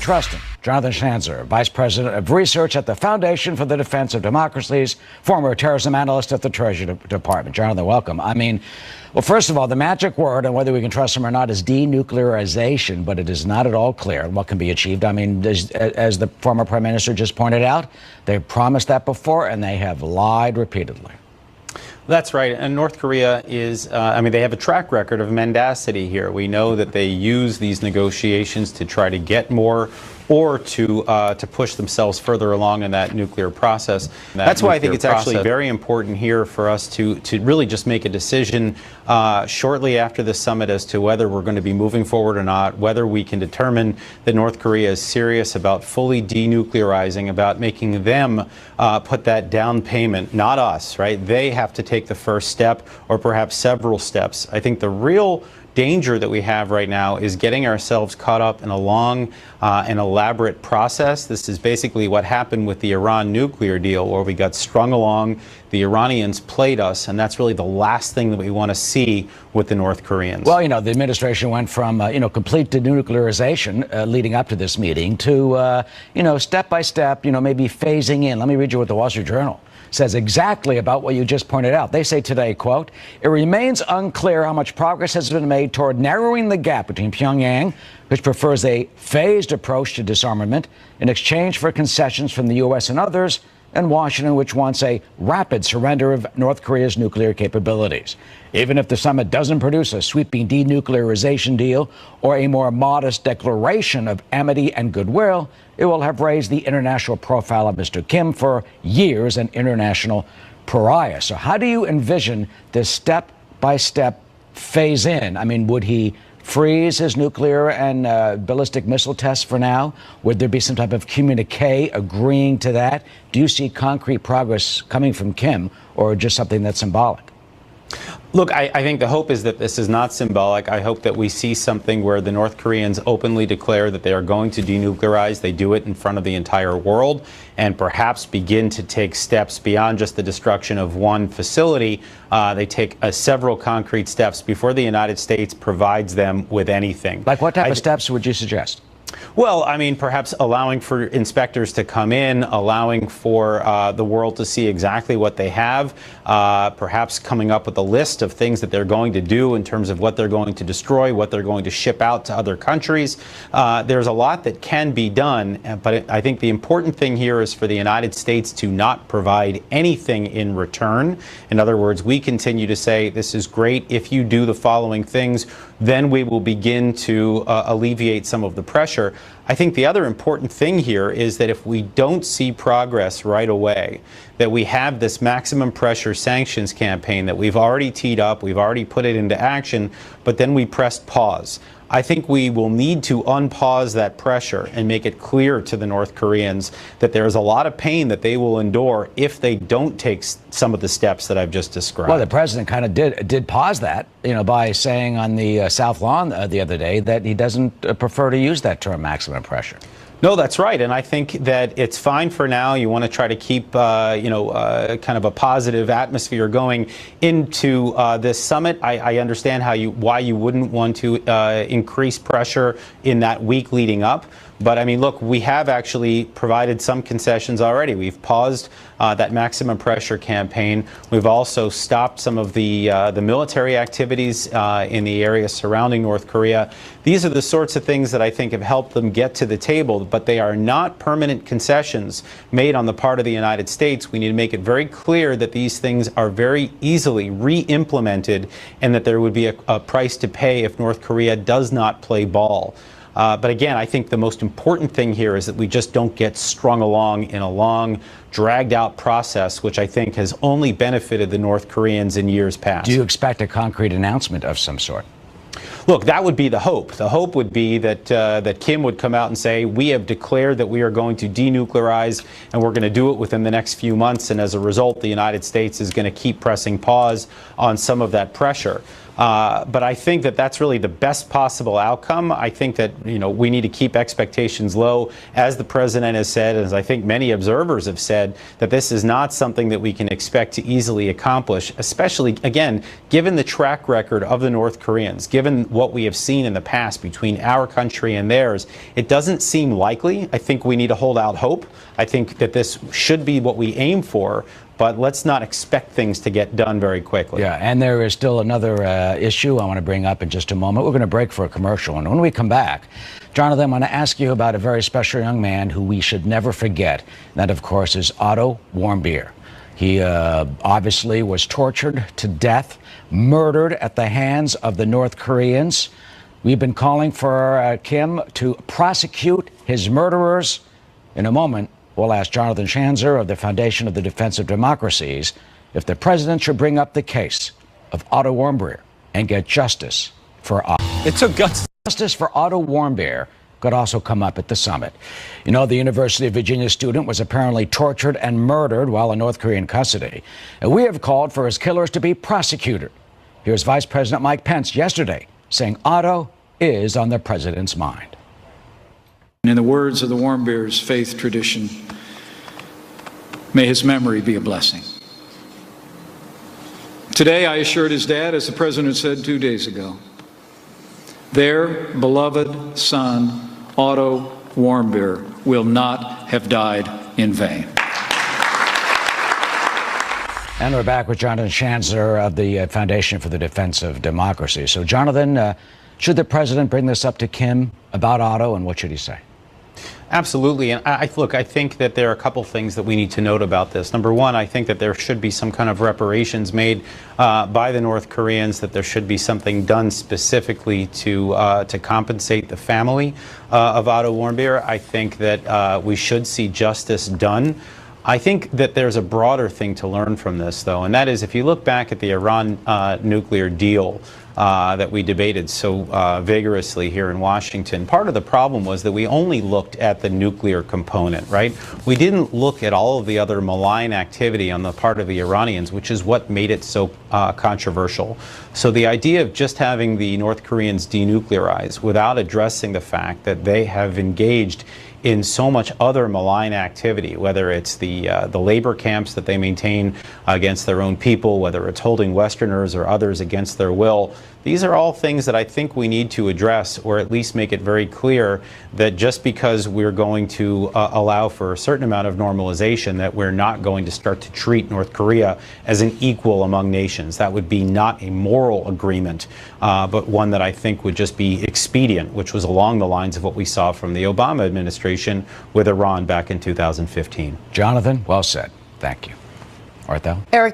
trust him? Jonathan Schanzer, Vice President of Research at the Foundation for the Defense of Democracies, former terrorism analyst at the Treasury Department. Jonathan, welcome. I mean, well, first of all, the magic word, and whether we can trust him or not, is denuclearization, but it is not at all clear what can be achieved. I mean, as the former Prime Minister just pointed out, they've promised that before, and they have lied repeatedly. That's right. And North Korea is, they have a track record of mendacity here. We know that they use these negotiations to try to get more or to push themselves further along in that nuclear process. That's why I think it's actually very important here for us to really just make a decision shortly after the summit as to whether we're going to be moving forward or not, whether we can determine that North Korea is serious about fully denuclearizing, about making them put that down payment, not us, right? They have to take the first step or perhaps several steps. I think the real danger that we have right now is getting ourselves caught up in a long and elaborate process. This is basically what happened with the Iran nuclear deal, where we got strung along, the Iranians played us, and that's really the last thing that we want to see with the North Koreans. Well, the administration went from, complete denuclearization leading up to this meeting to, step by step, maybe phasing in. Let me read you what the Wall Street Journal says exactly about what you just pointed out. They say today, quote, "It remains unclear how much progress has been made toward narrowing the gap between Pyongyang, which prefers a phased approach to disarmament in exchange for concessions from the U.S. and others, and Washington, which wants a rapid surrender of North Korea's nuclear capabilities. Even if the summit doesn't produce a sweeping denuclearization deal or a more modest declaration of amity and goodwill, it will have raised the international profile of Mr. Kim for years, an international pariah." So how do you envision this step-by-step phase in? I mean, would he freeze his nuclear and ballistic missile tests for now? Would there be some type of communique agreeing to that? Do you see concrete progress coming from Kim, or just something that's symbolic? Look, I think the hope is that this is not symbolic. I hope that we see something where the North Koreans openly declare that they are going to denuclearize. They do it in front of the entire world, and perhaps begin to take steps beyond just the destruction of one facility. They take several concrete steps before the United States provides them with anything. Like what type of steps would you suggest? Well, I mean, perhaps allowing for inspectors to come in, allowing for the world to see exactly what they have, perhaps coming up with a list of things that they're going to do in terms of what they're going to destroy, what they're going to ship out to other countries. There's a lot that can be done, but I think the important thing here is for the United States to not provide anything in return. In other words, we continue to say, this is great if you do the following things, then we will begin to alleviate some of the pressure. I think the other important thing here is that if we don't see progress right away, that we have this maximum pressure sanctions campaign that we've already teed up, we've already put it into action, but then we pressed pause. I think we will need to unpause that pressure and make it clear to the North Koreans that there is a lot of pain that they will endure if they don't take some of the steps that I've just described. Well, the president kind of did pause that, by saying on the South Lawn the other day that he doesn't prefer to use that term, maximum pressure. No, that's right. And I think that it's fine for now. You want to try to keep, kind of a positive atmosphere going into this summit. I understand why you wouldn't want to increase pressure in that week leading up. But I mean, look, we have actually provided some concessions already. We've paused that maximum pressure campaign. We've also stopped some of the military activities in the area surrounding North Korea. These are the sorts of things that I think have helped them get to the table, but they are not permanent concessions made on the part of the United States. We need to make it very clear that these things are very easily re-implemented, and that there would be a price to pay if North Korea does not play ball. But again, I think the most important thing here is that we just don't get strung along in a long, dragged-out process, which I think has only benefited the North Koreans in years past. Do you expect a concrete announcement of some sort? Look, that would be the hope. The hope would be that Kim would come out and say, we have declared that we are going to denuclearize, and we're going to do it within the next few months. And as a result, the United States is going to keep pressing pause on some of that pressure. But I think that that's really the best possible outcome. I think that, we need to keep expectations low, as the president has said, as I think many observers have said, that this is not something that we can expect to easily accomplish, especially, again, given the track record of the North Koreans, given what we have seen in the past between our country and theirs. It doesn't seem likely. I think we need to hold out hope. I think that this should be what we aim for, but let's not expect things to get done very quickly. Yeah, and there is still another issue I want to bring up in just a moment. We're going to break for a commercial, and when we come back, Jonathan, I want to ask you about a very special young man who we should never forget. That, of course, is Otto Warmbier. He obviously was tortured to death, murdered at the hands of the North Koreans. We've been calling for Kim to prosecute his murderers. In a moment, we'll ask Jonathan Schanzer of the Foundation of the Defense of Democracies if the president should bring up the case of Otto Warmbier and get justice for Otto. It took guts. Justice for Otto Warmbier could also come up at the summit. The University of Virginia student was apparently tortured and murdered while in North Korean custody. And we have called for his killers to be prosecuted. Here's Vice President Mike Pence yesterday saying Otto is on the president's mind. In the words of the Warmbier's faith tradition, may his memory be a blessing. Today, I assured his dad, as the president said 2 days ago, their beloved son, Otto Warmbier, will not have died in vain. And we're back with Jonathan Schanzer of the Foundation for the Defense of Democracy. So, Jonathan, should the president bring this up to Kim about Otto, and what should he say? Absolutely. And I think that there are a couple things that we need to note about this. Number one, I think that there should be some kind of reparations made by the North Koreans, that there should be something done specifically to compensate the family of Otto Warmbier. I think that we should see justice done. I think that there's a broader thing to learn from this, though, and that is if you look back at the Iran nuclear deal that we debated so vigorously here in Washington, part of the problem was that we only looked at the nuclear component, right? We didn't look at all of the other malign activity on the part of the Iranians, which is what made it so controversial. So the idea of just having the North Koreans denuclearize without addressing the fact that they have engaged in so much other malign activity, whether it's the labor camps that they maintain against their own people, whether it's holding Westerners or others against their will. These are all things that I think we need to address, or at least make it very clear that just because we're going to allow for a certain amount of normalization, that we're not going to start to treat North Korea as an equal among nations. That would be not a moral agreement, but one that I think would just be expedient, which was along the lines of what we saw from the Obama administration with Iran back in 2015. Jonathan, well said. Thank you. Arthel? Eric.